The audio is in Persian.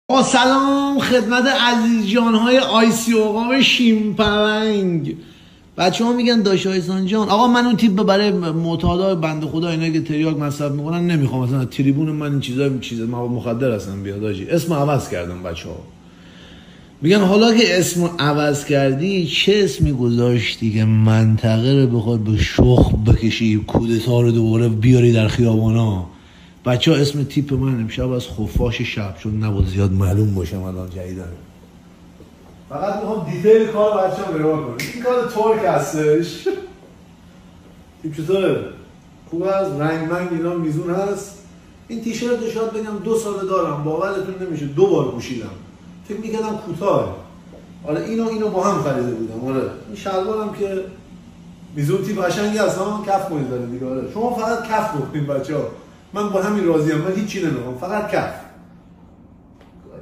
با سلام خدمت عزیز جانهای آیسی اوقام شیمپرنگ. بچه ها میگن داش آیسان جان آقا من اون تیپ برای معتادای بنده خدا اینا که تریاک مصرف میکنن نمیخوام، مثلا تریبون من این چیزا مواد مخدر هستن بیاد آجی. اسم عوض کردم بچه ها. میگن حالا که اسم عوض کردی چه اسمی گذاشتی که منطقه رو بخواد به شخ بکشی، کودتا رو دوباره بیاری در خیابانا؟ بچه ها اسم تیپ من امشب از خفاش شب، چون نبود زیاد معلوم باشم الان جدیدن. فقط میخوام دیتیل کار بچه ها نگاه کنید. این کار ترک هستش. تیپ چطوره؟ خوب هست؟ رنگ منگ اینا میزون هست. این تیشرت رو شاید بگم 2 سال دارم، باورتون نمیشه 2 بار پوشیدم. فکر میکردم کوتاه. آره اینو با هم خریده بودم. آره این شلوارم که میزون تیپ قشنگی هست ها، کف کنید داره دیگه. آره شما فقط کف کنید بچه‌ها. من با همین راضیم، من هیچی نمیخوام، فقط کف.